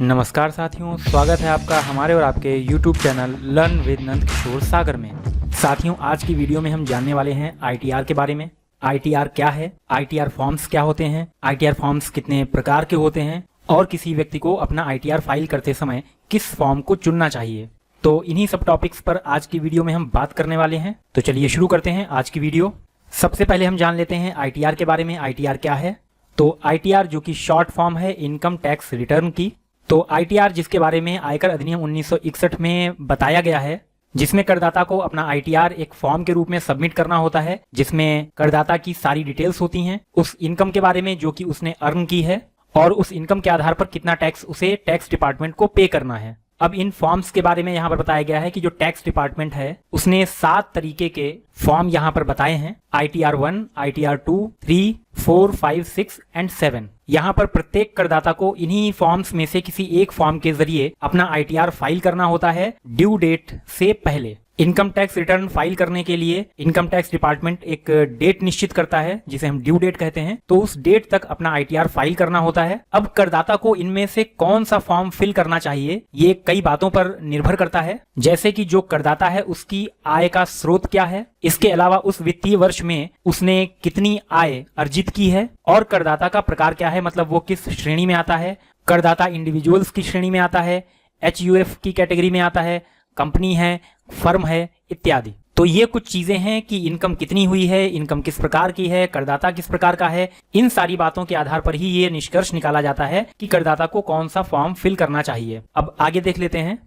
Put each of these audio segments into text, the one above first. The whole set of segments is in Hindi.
नमस्कार साथियों, स्वागत है आपका हमारे और आपके YouTube channel learn with Nand Kishore सागर में। साथियों, आज की वीडियो में हम जानने वाले हैं ITR के बारे में। ITR क्या है, ITR फॉर्म्स क्या होते हैं, ITR फॉर्म्स कितने प्रकार के होते हैं और किसी व्यक्ति को अपना ITR फाइल करते समय किस फॉर्म को चुनना चाहिए। तो इन्हीं सब टॉपिक्स पर आज की वीडियो में हम बात करने वाले हैं। तो चलिए शुरू करते हैं आज की वीडियो। सबसे पहले हम जान लेते हैं ITR के बारे में। ITR क्या है? तो ITR जो कि शॉर्ट फॉर्म है इनकम टैक्स रिटर्न की। तो ITR जिसके बारे में आयकर अधिनियम 1961 में बताया गया है, जिसमें करदाता को अपना ITR एक फॉर्म के रूप में सबमिट करना होता है, जिसमें करदाता की सारी डिटेल्स होती हैं उस इनकम के बारे में जो कि उसने अर्न की है और उस इनकम के आधार पर कितना टैक्स उसे टैक्स डिपार्टमेंट को पे करना है। अब इन फॉर्म्स के बारे में यहाँ पर बताया गया है कि जो टैक्स डिपार्टमेंट है उसने 7 तरीके के फॉर्म यहाँ पर बताए हैं। ITR 1, ITR 2, 3, 4, 5, 6 and 7। यहाँ पर प्रत्येक करदाता को इन्हीं फॉर्म्स में से किसी एक फॉर्म के जरिए अपना ITR फाइल करना होता है ड्यू डेट से पहले। इनकम टैक्स रिटर्न फाइल करने के लिए इनकम टैक्स डिपार्टमेंट एक डेट निश्चित करता है जिसे हम ड्यू डेट कहते हैं। तो उस डेट तक अपना ITR फाइल करना होता है। अब करदाता को इनमें से कौन सा फॉर्म फिल करना चाहिए ये कई बातों पर निर्भर करता है, जैसे कि जो करदाता है उसकी आय का स्रोत क्या है, इसके अलावा उस वित्तीय वर्ष में उसने कितनी आय अर्जित की है और करदाता का प्रकार क्या है, मतलब वो किस श्रेणी में आता है। करदाता इंडिविजुअल्स की श्रेणी में आता है, HUF की कैटेगरी में आता है, कंपनी है, फर्म है इत्यादि। तो ये कुछ चीजें हैं कि इनकम कितनी हुई है, इनकम किस प्रकार की है, करदाता किस प्रकार का है। इन सारी बातों के आधार पर ही ये निष्कर्ष निकाला जाता है कि करदाता को कौन सा फॉर्म फिल करना चाहिए। अब आगे देख लेते हैं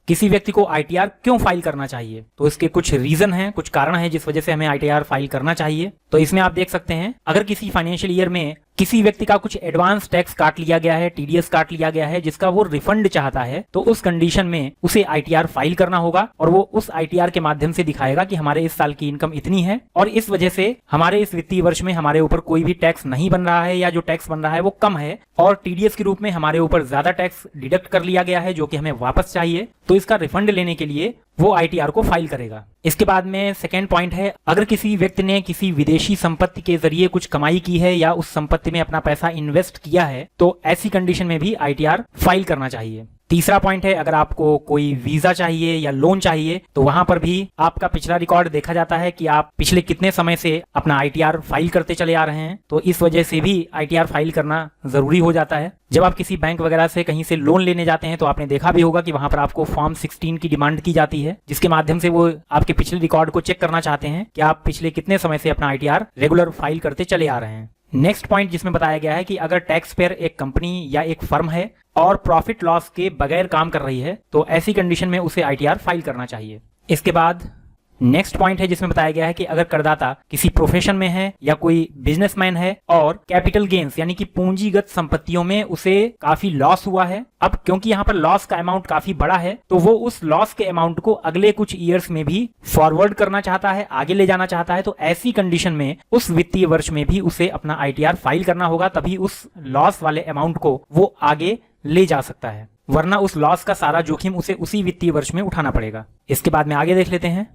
किसी व्यक्ति को ITR क्यों फाइल करना चाहिए। तो इसके कुछ रीजन हैं, कुछ कारण हैं जिस वजह से हमें ITR फाइल करना चाहिए। तो इसमें आप देख सकते हैं, अगर किसी फाइनेंशियल ईयर में किसी व्यक्ति का कुछ एडवांस टैक्स काट लिया गया है, TDS काट लिया गया है, जिसका वो रिफंड चाहता है, तो उस कंडीशन में उसे ITR फाइल करना होगा और वो उस ITR के माध्यम से दिखाएगा कि हमारे इस साल की इनकम इतनी है और इस वजह से हमारे इस वित्तीय वर्ष में हमारे ऊपर कोई भी टैक्स नहीं बन रहा है या जो टैक्स बन रहा है वो कम है और TDS के रूप में हमारे ऊपर ज्यादा टैक्स डिडक्ट कर लिया गया है जो कि हमें वापस चाहिए। तो इसका रिफंड लेने के लिए वो ITR को फाइल करेगा। इसके बाद में सेकेंड पॉइंट है, अगर किसी व्यक्ति ने किसी विदेशी संपत्ति के जरिए कुछ कमाई की है या उस संपत्ति में अपना पैसा इन्वेस्ट किया है तो ऐसी कंडीशन में भी ITR फाइल करना चाहिए। तीसरा पॉइंट है, अगर आपको कोई वीजा चाहिए या लोन चाहिए तो वहां पर भी आपका पिछला रिकॉर्ड देखा जाता है कि आप पिछले कितने समय से अपना ITR फाइल करते चले आ रहे हैं। तो इस वजह से भी ITR फाइल करना जरूरी हो जाता है। जब आप किसी बैंक वगैरह से कहीं से लोन लेने जाते हैं तो आपने देखा भी होगा कि वहां पर आपको फॉर्म 16 की डिमांड की जाती है, जिसके माध्यम से वो आपके पिछले रिकॉर्ड को चेक करना चाहते हैं कि आप पिछले कितने समय से अपना ITR रेगुलर फाइल करते चले आ रहे हैं। नेक्स्ट पॉइंट जिसमें बताया गया है कि अगर टैक्स पेयर एक कंपनी या एक फर्म है और प्रॉफिट लॉस के बगैर काम कर रही है तो ऐसी कंडीशन में उसे ITR फाइल करना चाहिए। इसके बाद नेक्स्ट पॉइंट है जिसमें बताया गया है कि अगर करदाता किसी प्रोफेशन में है या कोई बिजनेसमैन है और कैपिटल गेन्स यानी कि पूंजीगत संपत्तियों में उसे काफी लॉस हुआ है। अब क्योंकि यहाँ पर लॉस का अमाउंट काफी बड़ा है तो वो उस लॉस के अमाउंट को अगले कुछ ईयर्स में भी फॉरवर्ड करना चाहता है, आगे ले जाना चाहता है। तो ऐसी कंडीशन में उस वित्तीय वर्ष में भी उसे अपना ITR फाइल करना होगा, तभी उस लॉस वाले अमाउंट को वो आगे ले जा सकता है, वरना उस लॉस का सारा जोखिम उसे उसी वित्तीय वर्ष में उठाना पड़ेगा। इसके बाद में आगे देख लेते हैं।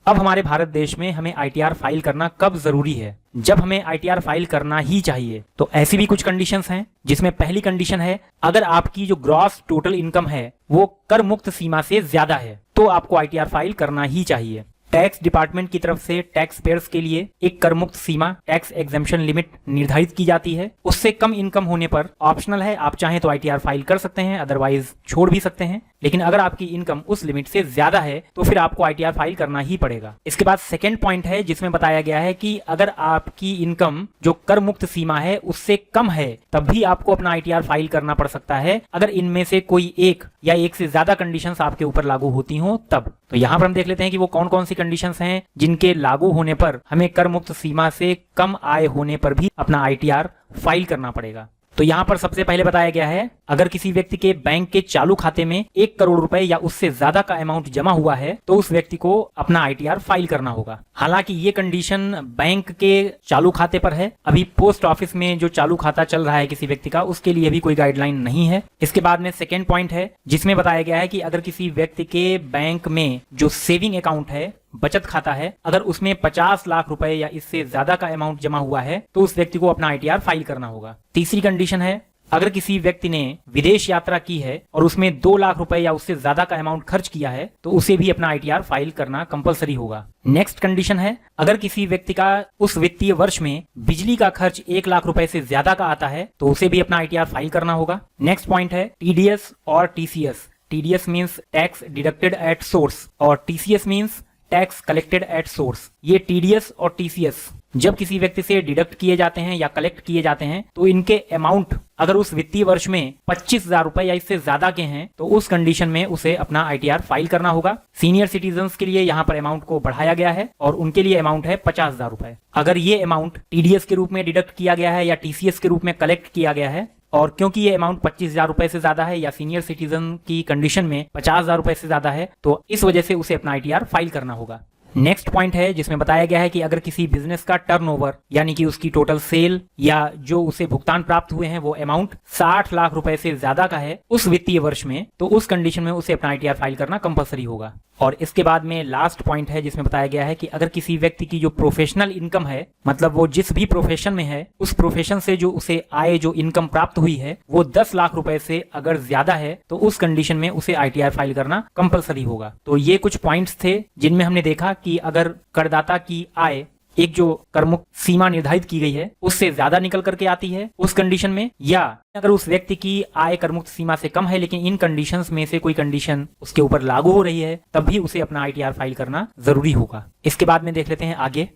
अब हमारे भारत देश में हमें ITR फाइल करना कब जरूरी है, जब हमें ITR फाइल करना ही चाहिए। तो ऐसी भी कुछ कंडीशंस हैं, जिसमें पहली कंडीशन है, अगर आपकी जो ग्रॉस टोटल इनकम है वो कर मुक्त सीमा से ज्यादा है तो आपको ITR फाइल करना ही चाहिए। टैक्स डिपार्टमेंट की तरफ से टैक्स पेयर्स के लिए एक कर मुक्त सीमा टैक्स एग्जेम्पशन लिमिट निर्धारित की जाती है। उससे कम इनकम होने पर ऑप्शनल है, आप चाहें तो ITR फाइल कर सकते हैं, अदरवाइज छोड़ भी सकते हैं। लेकिन अगर आपकी इनकम उस लिमिट से ज्यादा है तो फिर आपको ITR फाइल करना ही पड़ेगा। इसके बाद सेकेंड पॉइंट है जिसमें बताया गया है कि अगर आपकी इनकम जो कर मुक्त सीमा है उससे कम है तब भी आपको अपना ITR फाइल करना पड़ सकता है, अगर इनमें से कोई एक या एक से ज्यादा कंडीशंस आपके ऊपर लागू होती हो तब। तो यहाँ पर हम देख लेते हैं कि वो कौन कौन सी कंडीशंस हैं जिनके लागू होने पर हमें कर मुक्त सीमा से कम आय होने पर भी अपना ITR फाइल करना पड़ेगा। तो यहाँ पर सबसे पहले बताया गया है, अगर किसी व्यक्ति के बैंक के चालू खाते में 1 करोड़ रुपए या उससे ज्यादा का अमाउंट जमा हुआ है तो उस व्यक्ति को अपना ITR फाइल करना होगा। हालांकि ये कंडीशन बैंक के चालू खाते पर है, अभी पोस्ट ऑफिस में जो चालू खाता चल रहा है किसी व्यक्ति का उसके लिए भी कोई गाइडलाइन नहीं है। इसके बाद में सेकेंड पॉइंट है जिसमें बताया गया है कि अगर किसी व्यक्ति के बैंक में जो सेविंग अकाउंट है, बचत खाता है, अगर उसमें 50 लाख रुपए या इससे ज्यादा का अमाउंट जमा हुआ है तो उस व्यक्ति को अपना ITR फाइल करना होगा। तीसरी कंडीशन है अगर किसी व्यक्ति ने विदेश यात्रा की है और उसमें 2 लाख रुपए या उससे ज्यादा का अमाउंट खर्च किया है तो उसे भी अपना आईटीआर फाइल करना कंपलसरी होगा। नेक्स्ट कंडीशन है, अगर किसी व्यक्ति का उस वित्तीय वर्ष में बिजली का खर्च 1 लाख रुपए से ज्यादा का आता है तो उसे भी अपना आईटीआर फाइल करना होगा। नेक्स्ट पॉइंट है टीडीएस और TCS. TDS means tax deducted at source और TCS means tax collected at source. ये टीडीएस और टीसीएस जब किसी व्यक्ति से डिडक्ट किए जाते हैं या कलेक्ट किए जाते हैं तो इनके अमाउंट अगर उस वित्तीय वर्ष में 25,000 रुपए या इससे ज्यादा के हैं तो उस कंडीशन में उसे अपना आईटीआर फाइल करना होगा। सीनियर सिटीजन्स के लिए यहाँ पर अमाउंट को बढ़ाया गया है और उनके लिए अमाउंट है 50,000 रुपए। अगर ये अमाउंट टीडीएस के रूप में डिडक्ट किया गया है या टीसीएस के रूप में कलेक्ट किया गया है और क्योंकि ये अमाउंट 25,000 रुपए से ज्यादा है या सीनियर सिटीजन की कंडीशन में 50,000 रुपए से ज्यादा है तो इस वजह से उसे अपना आईटीआर फाइल करना होगा। नेक्स्ट पॉइंट है जिसमें बताया गया है कि अगर किसी बिजनेस का टर्नओवर यानी कि उसकी टोटल सेल या जो उसे भुगतान प्राप्त हुए हैं वो अमाउंट 60 लाख रुपए से ज्यादा का है उस वित्तीय वर्ष में तो उस कंडीशन में उसे अपना आईटीआर फाइल करना कंपलसरी होगा। और इसके बाद में लास्ट पॉइंट है जिसमें बताया गया है कि अगर किसी व्यक्ति की जो प्रोफेशनल इनकम है मतलब वो जिस भी प्रोफेशन में है उस प्रोफेशन से जो उसे आय जो इनकम प्राप्त हुई है वो 10 लाख रुपए से अगर ज्यादा है तो उस कंडीशन में उसे आईटीआर फाइल करना कंपलसरी होगा। तो ये कुछ पॉइंट्स थे जिनमें हमने देखा कि अगर करदाता की आय एक जो करमुक्त सीमा निर्धारित की गई है उससे ज्यादा निकल करके आती है उस कंडीशन में, या अगर उस व्यक्ति की आय करमुक्त सीमा से कम है लेकिन इन कंडीशंस में से कोई कंडीशन उसके ऊपर लागू हो रही है तब भी उसे अपना आईटीआर फाइल करना जरूरी होगा। इसके बाद में देख लेते हैं आगे।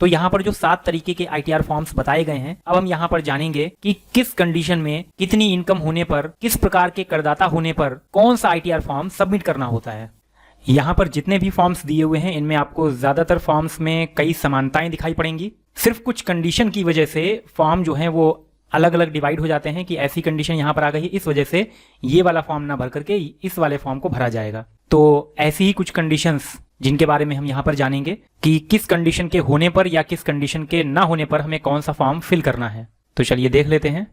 तो यहाँ पर जो 7 तरीके के आईटीआर फॉर्म्स बताए गए हैं अब हम यहाँ पर जानेंगे कि किस कंडीशन में कितनी इनकम होने पर किस प्रकार के करदाता होने पर कौन सा आईटीआर फॉर्म सबमिट करना होता है। यहाँ पर जितने भी फॉर्म्स दिए हुए हैं इनमें आपको ज्यादातर फॉर्म्स में कई समानताएं दिखाई पड़ेंगी। सिर्फ कुछ कंडीशन की वजह से फॉर्म जो है वो अलग अलग डिवाइड हो जाते हैं कि ऐसी कंडीशन यहाँ पर आ गई है इस वजह से ये वाला फॉर्म ना भर करके इस वाले फॉर्म को भरा जाएगा। तो ऐसी ही कुछ कंडीशंस जिनके बारे में हम यहाँ पर जानेंगे कि किस कंडीशन के होने पर या किस कंडीशन के ना होने पर हमें कौन सा फॉर्म फिल करना है। तो चलिए देख लेते हैं।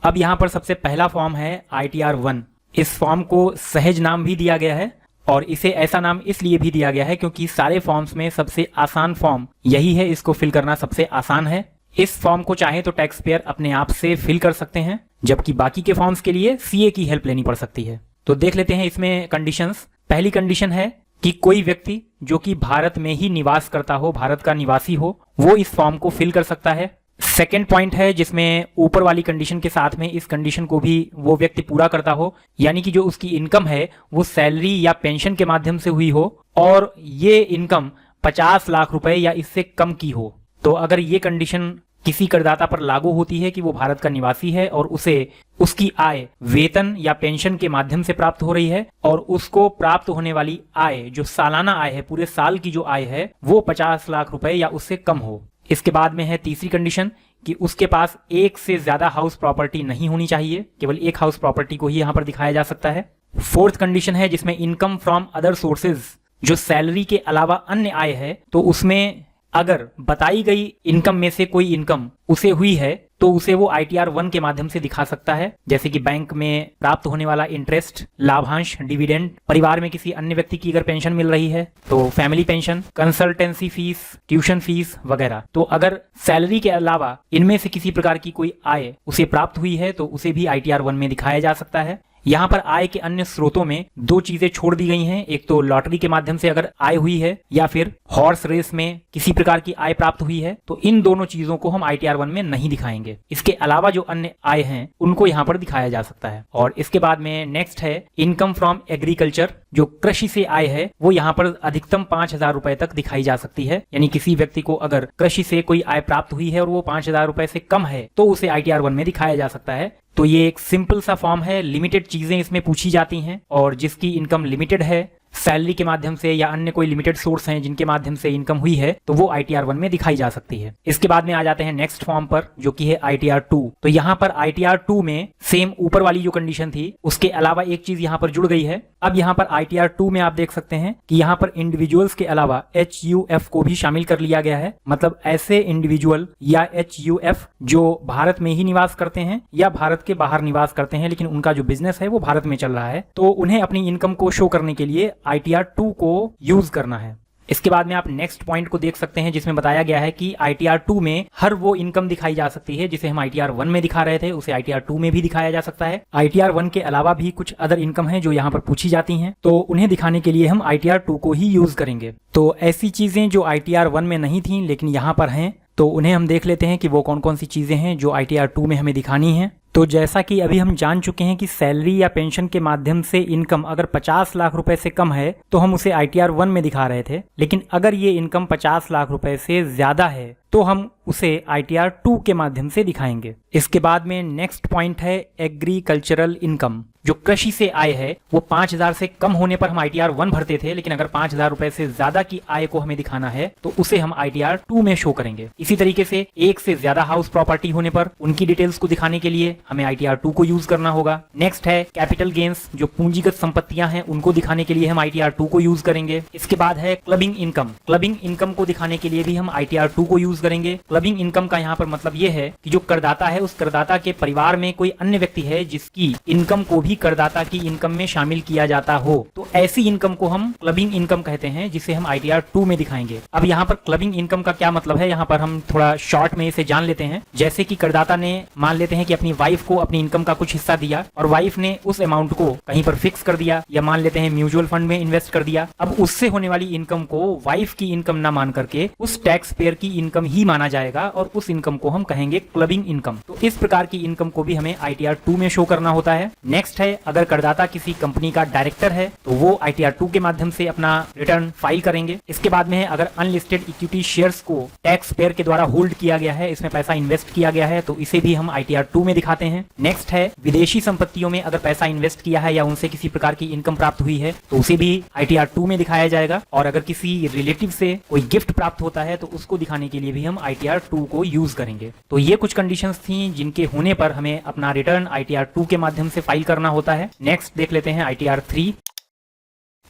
अब यहाँ पर सबसे पहला फॉर्म है आईटीआर 1। इस फॉर्म को सहज नाम भी दिया गया है और इसे ऐसा नाम इसलिए भी दिया गया है क्योंकि सारे फॉर्म्स में सबसे आसान फॉर्म यही है, इसको फिल करना सबसे आसान है। इस फॉर्म को चाहे तो टैक्स पेयर अपने आप से फिल कर सकते हैं जबकि बाकी के फॉर्म्स के लिए सीए की हेल्प लेनी पड़ सकती है। तो देख लेते हैं इसमें कंडीशंस। पहली कंडीशन है कि कोई व्यक्ति जो कि भारत में ही निवास करता हो, भारत का निवासी हो, वो इस फॉर्म को फिल कर सकता है। सेकेंड पॉइंट है जिसमें ऊपर वाली कंडीशन के साथ में इस कंडीशन को भी वो व्यक्ति पूरा करता हो यानी कि जो उसकी इनकम है वो सैलरी या पेंशन के माध्यम से हुई हो और ये इनकम 50 लाख रुपए या इससे कम की हो। तो अगर ये कंडीशन किसी करदाता पर लागू होती है कि वो भारत का निवासी है और उसे उसकी आय वेतन या पेंशन के माध्यम से प्राप्त हो रही है और उसको प्राप्त होने वाली आय जो सालाना आय है, पूरे साल की जो आय है वो 50 लाख रुपए या उससे कम हो। इसके बाद में है तीसरी कंडीशन कि उसके पास एक से ज्यादा हाउस प्रॉपर्टी नहीं होनी चाहिए, केवल एक हाउस प्रॉपर्टी को ही यहाँ पर दिखाया जा सकता है। फोर्थ कंडीशन है जिसमें इनकम फ्रॉम अदर सोर्सेज, जो सैलरी के अलावा अन्य आय है तो उसमें अगर बताई गई इनकम में से कोई इनकम उसे हुई है तो उसे वो आईटीआर 1 के माध्यम से दिखा सकता है, जैसे कि बैंक में प्राप्त होने वाला इंटरेस्ट, लाभांश, डिविडेंड, परिवार में किसी अन्य व्यक्ति की अगर पेंशन मिल रही है तो family pension, consultancy fees, tuition fees वगैरह। तो अगर सैलरी के अलावा इनमें से किसी प्रकार की कोई आय उसे प्राप्त हुई है तो उसे भी आईटीआर 1 में दिखाया जा सकता है। यहाँ पर आय के अन्य स्रोतों में 2 चीजें छोड़ दी गई हैं, एक तो लॉटरी के माध्यम से अगर आय हुई है या फिर हॉर्स रेस में किसी प्रकार की आय प्राप्त हुई है तो इन दोनों चीजों को हम आईटीआर 1 में नहीं दिखाएंगे। इसके अलावा जो अन्य आय हैं उनको यहाँ पर दिखाया जा सकता है। और इसके बाद में नेक्स्ट है इनकम फ्रॉम एग्रीकल्चर, जो कृषि से आय है वो यहाँ पर अधिकतम 5,000 रुपए तक दिखाई जा सकती है, यानी किसी व्यक्ति को अगर कृषि से कोई आय प्राप्त हुई है और वो 5,000 रुपए से कम है तो उसे आईटीआर 1 में दिखाया जा सकता है। तो ये एक सिंपल सा फॉर्म है, लिमिटेड चीजें इसमें पूछी जाती हैं और जिसकी इनकम लिमिटेड है, सैलरी के माध्यम से या अन्य कोई लिमिटेड सोर्स हैं जिनके माध्यम से इनकम हुई है तो वो आईटीआर 1 में दिखाई जा सकती है। इसके बाद में आ जाते हैं नेक्स्ट फॉर्म पर जो कि है आईटीआर 2। तो यहाँ पर आईटीआर 2 में सेम ऊपर वाली जो कंडीशन थी उसके अलावा एक चीज यहाँ पर जुड़ गई है। अब यहाँ पर आईटीआर 2 में आप देख सकते हैं कि यहाँ पर इंडिविजुअल्स के अलावा HUF को भी शामिल कर लिया गया है, मतलब ऐसे इंडिविजुअल या HUF जो भारत में ही निवास करते हैं या भारत के बाहर निवास करते हैं लेकिन उनका जो बिजनेस है वो भारत में चल रहा है, तो उन्हें अपनी इनकम को शो करने के लिए आईटीआर 2 को यूज करना है। इसके बाद में आप नेक्स्ट पॉइंट को देख सकते हैं जिसमें बताया गया है कि ITR 2 में हर वो इनकम दिखाई जा सकती है जिसे हम ITR 1 में दिखा रहे थे, उसे ITR 2 में भी दिखाया जा सकता है। ITR 1 के अलावा भी कुछ अदर इनकम है जो यहाँ पर पूछी जाती हैं, तो उन्हें दिखाने के लिए हम ITR 2 को ही यूज करेंगे। तो ऐसी चीजें जो ITR 1 में नहीं थी लेकिन यहाँ पर हैं, तो उन्हें हम देख लेते हैं कि वो कौन कौन सी चीजें हैं जो ITR 2 में हमें दिखानी है। तो जैसा कि अभी हम जान चुके हैं कि सैलरी या पेंशन के माध्यम से इनकम अगर 50 लाख रुपए से कम है तो हम उसे ITR 1 में दिखा रहे थे, लेकिन अगर ये इनकम 50 लाख रुपए से ज्यादा है तो हम उसे ITR 2 के माध्यम से दिखाएंगे। इसके बाद में नेक्स्ट पॉइंट है एग्रीकल्चरल इनकम। जो कृषि से आय है वो 5,000 से कम होने पर हम ITR 1 भरते थे, लेकिन अगर 5,000 रुपए से ज्यादा की आय को हमें दिखाना है तो उसे हम ITR 2 में शो करेंगे। इसी तरीके से एक से ज्यादा हाउस प्रॉपर्टी होने पर उनकी डिटेल्स को दिखाने के लिए हमें ITR 2 को यूज करना होगा। नेक्स्ट है कैपिटल गेन्स, जो पूंजीगत संपत्तियां हैं उनको दिखाने के लिए हम ITR 2 को यूज करेंगे। इसके बाद है क्लबिंग इनकम। क्लबिंग इनकम को दिखाने के लिए भी हम ITR 2 को यूज करेंगे। क्लबिंग इनकम का यहाँ पर मतलब ये है कि जो करदाता है उस करदाता के परिवार में कोई अन्य व्यक्ति है जिसकी इनकम को भी करदाता की इनकम में शामिल किया जाता हो, तो ऐसी इनकम को हम क्लबिंग इनकम कहते हैं जिसे हम ITR 2 में दिखाएंगे। अब यहाँ पर क्लबिंग इनकम का क्या मतलब है, यहाँ पर हम थोड़ा शॉर्ट में इसे जान लेते हैं। जैसे कि करदाता ने मान लेते हैं कि अपनी वाइफ को अपनी इनकम का कुछ हिस्सा दिया और वाइफ ने उस अमाउंट को कहीं पर फिक्स कर दिया या मान लेते हैं म्यूचुअल फंड में इन्वेस्ट कर दिया। अब उससे होने वाली इनकम को वाइफ की इनकम ना मान करके उस टैक्स पेयर की इनकम ही माना जाएगा और उस इनकम को हम कहेंगे क्लबिंग इनकम। तो इस प्रकार की इनकम को भी हमें ITR 2 में शो करना होता है। नेक्स्ट है अगर करदाता किसी कंपनी का डायरेक्टर है तो वो ITR 2 के माध्यम से अपना रिटर्न फाइल करेंगे। इसके बाद में है अगर अनलिस्टेड इक्विटी शेयर्स को टैक्स पेयर के द्वारा होल्ड किया गया है, इसमें पैसा इन्वेस्ट किया गया है, तो इसे भी हम ITR 2 में दिखाते हैं। नेक्स्ट है विदेशी संपत्तियों में अगर पैसा इन्वेस्ट किया है या उनसे किसी प्रकार की इनकम प्राप्त हुई है तो उसे भी ITR 2 में दिखाया जाएगा। और अगर किसी रिलेटिव से कोई गिफ्ट प्राप्त होता है तो उसको दिखाने के लिए भी हम ITR 2 को यूज करेंगे। तो ये कुछ कंडीशंस थी जिनके होने पर हमें अपना रिटर्न ITR 2 के माध्यम से फाइल करना होता है। नेक्स्ट देख लेते हैं ITR 3।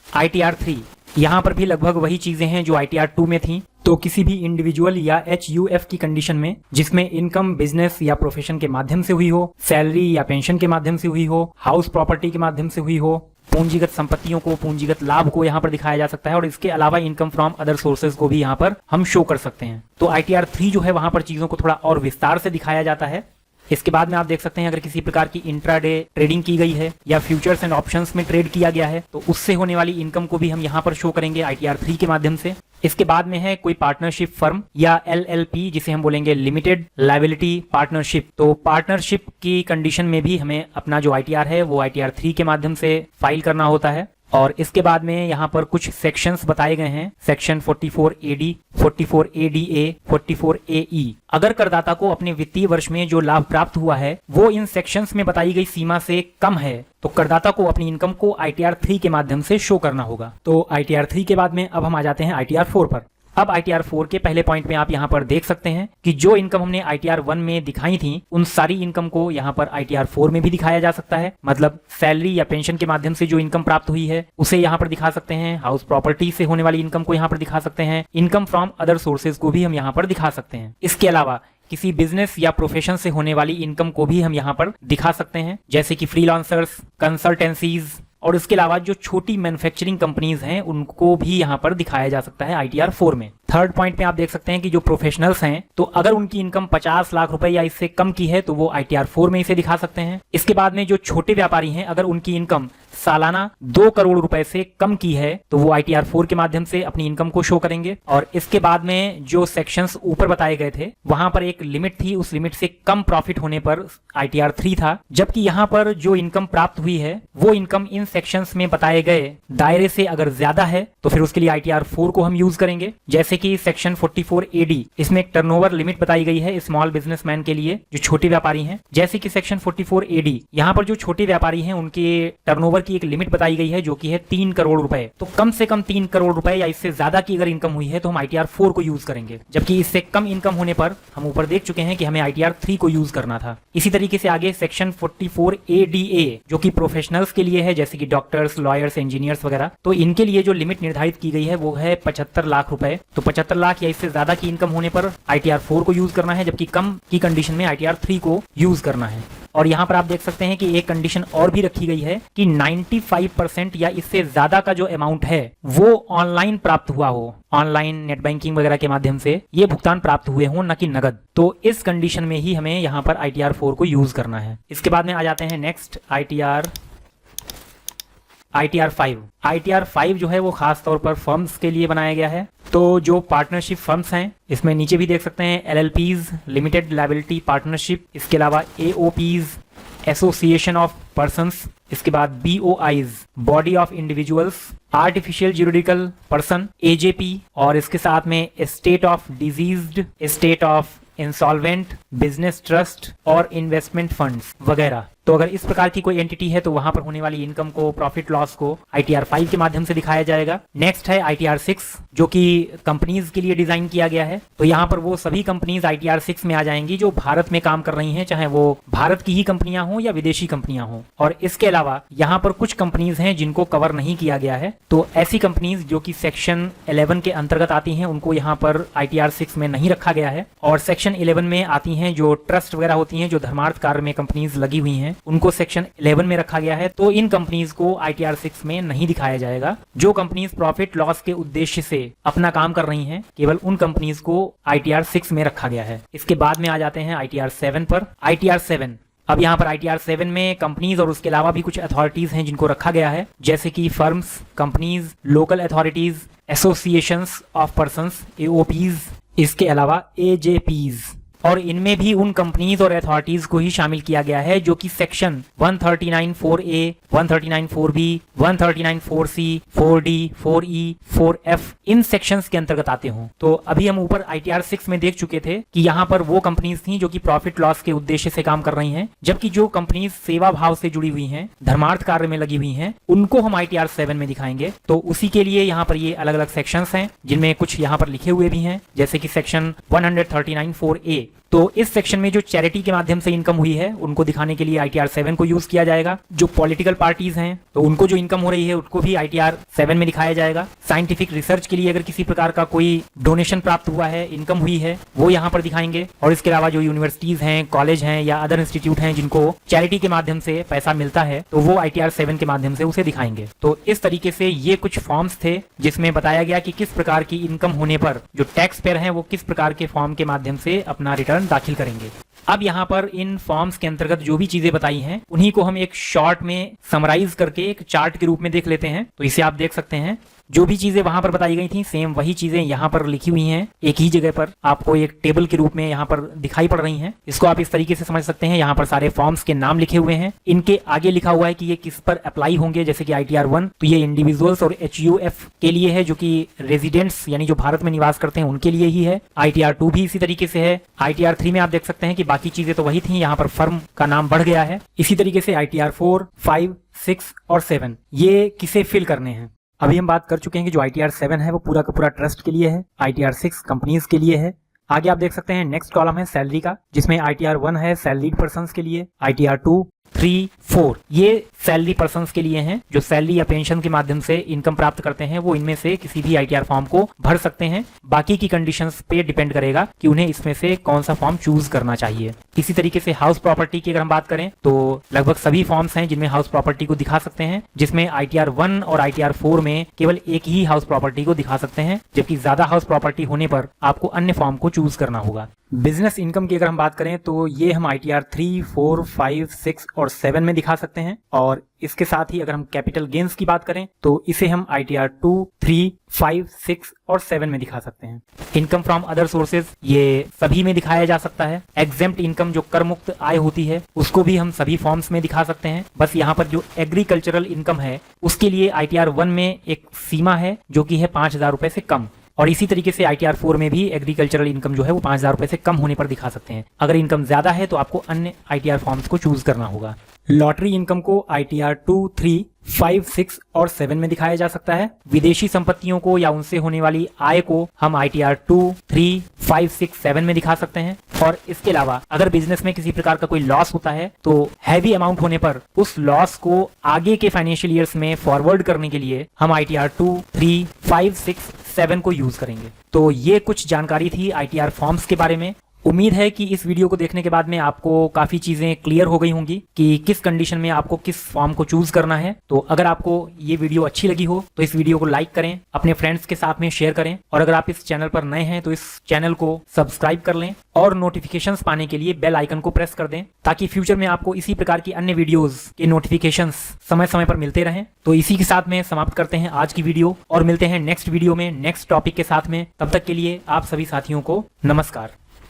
ITR 3 यहाँ पर भी लगभग वही चीजें हैं जो ITR 2 में थी। तो किसी भी इंडिविजुअल या HUF की कंडीशन में जिसमें इनकम बिजनेस या प्रोफेशन के माध्यम से हुई हो, सैलरी या पेंशन के माध्यम से हुई हो, हाउस प्रॉपर्टी के माध्यम से हुई हो, पूंजीगत संपत्तियों को, पूंजीगत लाभ को यहाँ पर दिखाया जा सकता है और इसके अलावा इनकम फ्रॉम अदर सोर्सेज को भी यहाँ पर हम शो कर सकते हैं। तो ITR 3 जो है वहां पर चीजों को थोड़ा और विस्तार से दिखाया जाता है। इसके बाद में आप देख सकते हैं अगर किसी प्रकार की इंट्राडे ट्रेडिंग की गई है या फ्यूचर्स एंड ऑप्शंस में ट्रेड किया गया है तो उससे होने वाली इनकम को भी हम यहाँ पर शो करेंगे ITR 3 के माध्यम से। इसके बाद में है कोई पार्टनरशिप फर्म या LLP जिसे हम बोलेंगे लिमिटेड लायबिलिटी पार्टनरशिप। तो पार्टनरशिप की कंडीशन में भी हमें अपना जो ITR है वो ITR 3 के माध्यम से फाइल करना होता है। और इसके बाद में यहाँ पर कुछ सेक्शंस बताए गए हैं, सेक्शन 44AD, 44ADA, 44AE। अगर करदाता को अपने वित्तीय वर्ष में जो लाभ प्राप्त हुआ है वो इन सेक्शंस में बताई गई सीमा से कम है तो करदाता को अपनी इनकम को ITR 3 के माध्यम से शो करना होगा। तो ITR 3 के बाद में अब हम आ जाते हैं ITR 4 पर। अब ITR 4 के पहले पॉइंट में आप यहाँ पर देख सकते हैं कि जो इनकम हमने ITR 1 में दिखाई थी उन सारी इनकम को यहाँ पर ITR 4 में भी दिखाया जा सकता है। मतलब सैलरी या पेंशन के माध्यम से जो इनकम प्राप्त हुई है उसे यहाँ पर दिखा सकते हैं, हाउस प्रॉपर्टी से होने वाली इनकम को यहाँ पर दिखा सकते हैं, इनकम फ्रॉम अदर सोर्सेज को भी हम यहाँ पर दिखा सकते हैं। इसके अलावा किसी बिजनेस या प्रोफेशन से होने वाली इनकम को भी हम यहाँ पर दिखा सकते हैं, जैसे कि फ्रीलांसर्स, कंसल्टेंसीज और इसके अलावा जो छोटी मैन्युफैक्चरिंग कंपनीज हैं उनको भी यहाँ पर दिखाया जा सकता है ITR 4 में। थर्ड पॉइंट पे आप देख सकते हैं कि जो प्रोफेशनल्स हैं तो अगर उनकी इनकम 50 लाख रुपए या इससे कम की है तो वो ITR 4 में इसे दिखा सकते हैं। इसके बाद में जो छोटे व्यापारी हैं अगर उनकी इनकम सालाना 2 करोड़ रुपए से कम की है तो वो ITR 4 के माध्यम से अपनी इनकम को शो करेंगे। और इसके बाद में जो सेक्शंस ऊपर बताए गए थे वहां पर एक लिमिट थी, उस लिमिट से कम प्रॉफिट होने पर ITR 3 था, जबकि यहाँ पर जो इनकम प्राप्त हुई है वो इनकम इन सेक्शंस में बताए गए दायरे से अगर ज्यादा है तो फिर उसके लिए ITR 4 को हम यूज करेंगे। जैसे कि सेक्शन 44AD, इसमें एक टर्नओवर लिमिट बताई गई है स्मॉल बिजनेसमैन के लिए जो छोटे व्यापारी हैं। जैसे कि सेक्शन 44AD, यहाँ पर जो छोटे व्यापारी हैं उनके टर्नओवर की एक लिमिट बताई गई है जो कि है 3 करोड़ रुपए। तो कम से कम 3 करोड़ रुपए या इससे ज्यादा की अगर इनकम हुई है तो हम ITR 4 को यूज करेंगे, जबकि इससे कम इनकम होने पर हम ऊपर देख चुके हैं कि हमें ITR 3 को यूज करना था। इसी तरीके से आगे सेक्शन 44ADA जो कि प्रोफेशनल्स के लिए है, जैसे कि डॉक्टर्स, लॉयर्स, इंजीनियर्स वगैरह, तो इनके लिए जो लिमिट निर्धारित की गई है वो है 75 लाख रुपए। तो 75 लाख या इससे ज्यादा की इनकम होने पर ITR 4 को यूज करना है, जबकि कम की कंडीशन में ITR 3 को यूज करना है। और यहाँ पर आप देख सकते हैं कि एक कंडीशन और भी रखी गई है कि 95% या इससे ज्यादा का जो अमाउंट है वो ऑनलाइन प्राप्त हुआ हो, ऑनलाइन नेट बैंकिंग वगैरह के माध्यम से ये भुगतान प्राप्त हुए हों, न कि नगद। तो इस कंडीशन में ही हमें यहाँ पर ITR 4 को यूज करना है। इसके बाद में आ जाते हैं नेक्स्ट ITR 5। ITR 5 जो है वो खास तौर पर फर्म्स के लिए बनाया गया है। तो जो पार्टनरशिप फर्म्स हैं, इसमें नीचे भी देख सकते हैं LLPs, लिमिटेड लायबिलिटी पार्टनरशिप, इसके अलावा AOPs, एसोसिएशन ऑफ पर्सन्स, इसके बाद BOIs, body of individuals, artificial juridical person AJP, और इसके साथ में state of diseased, state of insolvent, business trust और इन्वेस्टमेंट फंड्स वगैरह। तो अगर इस प्रकार की कोई एंटिटी है तो वहां पर होने वाली इनकम को, प्रॉफिट लॉस को ITR 5 के माध्यम से दिखाया जाएगा। नेक्स्ट है ITR 6 जो कि कंपनीज के लिए डिजाइन किया गया है। तो यहाँ पर वो सभी कंपनीज ITR 6 में आ जाएंगी जो भारत में काम कर रही हैं, चाहे वो भारत की ही कंपनियां हों या विदेशी कंपनियां हों। और इसके अलावा यहाँ पर कुछ कंपनीज हैं जिनको कवर नहीं किया गया है। तो ऐसी कंपनीज जो कि सेक्शन 11 के अंतर्गत आती हैं उनको यहाँ पर ITR 6 में नहीं रखा गया है। और सेक्शन 11 में आती हैं जो ट्रस्ट वगैरह होती हैं, जो धर्मार्थ कार्य में कंपनीज लगी हुई हैं, उनको सेक्शन 11 में रखा गया है। तो इन कंपनीज को ITR 6 में नहीं दिखाया जाएगा। जो कंपनीज प्रॉफिट लॉस के उद्देश्य से अपना काम कर रही हैं, केवल उन कंपनीज को ITR 6 में रखा गया है। इसके बाद में आ जाते हैं ITR 7 पर। ITR 7, अब यहाँ पर ITR 7 में कंपनीज और उसके अलावा भी कुछ अथॉरिटीज हैं जिनको रखा गया है, जैसे कि firms, companies, local authorities, associations of persons AOPs, इसके अलावा AJPs। और इनमें भी उन कंपनीज और अथॉरिटीज को ही शामिल किया गया है जो कि section 139(4)A, 139(4)B, 139(4)C, 4D, 4E, 4F इन सेक्शंस के अंतर्गत आते हों। तो अभी हम ऊपर ITR 6 में देख चुके थे कि यहाँ पर वो कंपनीज थी जो कि प्रॉफिट लॉस के उद्देश्य से काम कर रही हैं, जबकि जो कंपनीज सेवा भाव से जुड़ी हुई हैं, धर्मार्थ कार्य में लगी हुई हैं, उनको हम ITR 7 में दिखाएंगे। तो उसी के लिए यहाँ पर ये अलग अलग सेक्शंस हैं जिनमें कुछ यहाँ पर लिखे हुए भी हैं, जैसे कि सेक्शन 139(4)A। तो इस सेक्शन में जो चैरिटी के माध्यम से इनकम हुई है उनको दिखाने के लिए ITR 7 को यूज किया जाएगा। जो पॉलिटिकल पार्टीज हैं तो उनको जो इनकम हो रही है उसको भी ITR 7 में दिखाया जाएगा। साइंटिफिक रिसर्च के लिए अगर किसी प्रकार का कोई डोनेशन प्राप्त हुआ है, इनकम हुई है, वो यहाँ पर दिखाएंगे। और इसके अलावा जो यूनिवर्सिटीज हैं, कॉलेज हैं या अदर इंस्टीट्यूट हैं जिनको चैरिटी के माध्यम से पैसा मिलता है, तो वो ITR 7 के माध्यम से उसे दिखाएंगे। तो इस तरीके से ये कुछ फॉर्म्स थे जिसमें बताया गया कि किस प्रकार की इनकम होने पर जो टैक्स पेयर हैं वो किस प्रकार के फॉर्म के माध्यम से अपना रिटर्न दाखिल करेंगे। अब यहाँ पर इन फॉर्म्स के अंतर्गत जो भी चीजें बताई हैं उन्हीं को हम एक शॉर्ट में समराइज करके एक चार्ट के रूप में देख लेते हैं। तो इसे आप देख सकते हैं, जो भी चीजें वहां पर बताई गई थी सेम वही चीजें यहाँ पर लिखी हुई हैं, एक ही जगह पर आपको एक टेबल के रूप में यहाँ पर दिखाई पड़ रही हैं। इसको आप इस तरीके से समझ सकते हैं, यहाँ पर सारे फॉर्म्स के नाम लिखे हुए हैं, इनके आगे लिखा हुआ है कि ये किस पर अप्लाई होंगे। जैसे कि ITR 1 तो ये इंडिविजुअल्स और HUF के लिए है, जो कि रेजिडेंट्स यानी जो भारत में निवास करते हैं उनके लिए ही है। ITR 2 भी इसी तरीके से है। ITR 3 में आप देख सकते हैं कि बाकी चीजें तो वही थी, यहाँ पर फर्म का नाम बढ़ गया है। इसी तरीके से ITR 4, 5, 6 और 7 ये किसे फिल करने हैं। अभी हम बात कर चुके हैं कि जो ITR 7 है वो पूरा का पूरा ट्रस्ट के लिए है, ITR 6 कंपनीज के लिए है। आगे आप देख सकते हैं नेक्स्ट कॉलम है सैलरी का, जिसमें ITR 1 है सैलरीड पर्संस के लिए, ITR 2, 3, 4 ये सैलरी पर्सन्स के लिए हैं जो सैलरी या पेंशन के माध्यम से इनकम प्राप्त करते हैं। वो इनमें से किसी भी ITR फॉर्म को भर सकते हैं। बाकी की कंडीशंस पे डिपेंड करेगा कि उन्हें इसमें से कौन सा फॉर्म चूज करना चाहिए। इसी तरीके से हाउस प्रॉपर्टी की अगर हम बात करें तो लगभग सभी फॉर्म्स हैं जिनमें हाउस प्रॉपर्टी को दिखा सकते हैं, जिसमें ITR 1 और ITR 4 में केवल एक ही हाउस प्रॉपर्टी को दिखा सकते हैं, जबकि ज्यादा हाउस प्रॉपर्टी होने पर आपको अन्य फॉर्म को चूज करना होगा। बिजनेस इनकम की अगर हम बात करें तो ये हम ITR 3, 4, 5, 6 और 7 में दिखा सकते हैं। और इसके साथ ही अगर हम कैपिटल गेन्स की बात करें तो इसे हम ITR 2, 3, 5, 6 और 7 में दिखा सकते हैं। इनकम फ्रॉम अदर सोर्सेज ये सभी में दिखाया जा सकता है। एग्जेम्प्ट इनकम जो कर मुक्त आय होती है उसको भी हम सभी फॉर्म्स में दिखा सकते हैं। बस यहाँ पर जो एग्रीकल्चरल इनकम है उसके लिए ITR 1 में एक सीमा है जो कि है 5,000 रुपए से कम। और इसी तरीके से ITR 4 में भी एग्रीकल्चरल इनकम जो है वो 5,000 रुपए से कम होने पर दिखा सकते हैं। अगर इनकम ज्यादा है तो आपको अन्य ITR फॉर्म्स को चूज करना होगा। लॉटरी इनकम को ITR 2, 3, 5, 6 और 7 में दिखाया जा सकता है। विदेशी संपत्तियों को या उनसे होने वाली आय को हम ITR 2, 3, 5, 6, 7 में दिखा सकते हैं। और इसके अलावा अगर बिजनेस में किसी प्रकार का कोई लॉस होता है तो हैवी अमाउंट होने पर उस लॉस को आगे के फाइनेंशियल ईयर्स में फॉरवर्ड करने के लिए हम ITR 2, 3, 5, 6, 7 को यूज करेंगे। तो ये कुछ जानकारी थी ITR फॉर्म्स के बारे में। उम्मीद है कि इस वीडियो को देखने के बाद में आपको काफी चीजें क्लियर हो गई होंगी कि किस कंडीशन में आपको किस फॉर्म को चूज करना है। तो अगर आपको ये वीडियो अच्छी लगी हो तो इस वीडियो को लाइक करें, अपने फ्रेंड्स के साथ में शेयर करें, और अगर आप इस चैनल पर नए हैं तो इस चैनल को सब्सक्राइब कर लें और नोटिफिकेशंस पाने के लिए बेल आइकन को प्रेस कर दें, ताकि फ्यूचर में आपको इसी प्रकार की अन्य वीडियोस के नोटिफिकेशंस समय समय पर मिलते रहें। तो इसी के साथ में समाप्त करते हैं आज की वीडियो और मिलते हैं नेक्स्ट वीडियो में नेक्स्ट टॉपिक के साथ में। तब तक के लिए आप सभी साथियों को नमस्कार।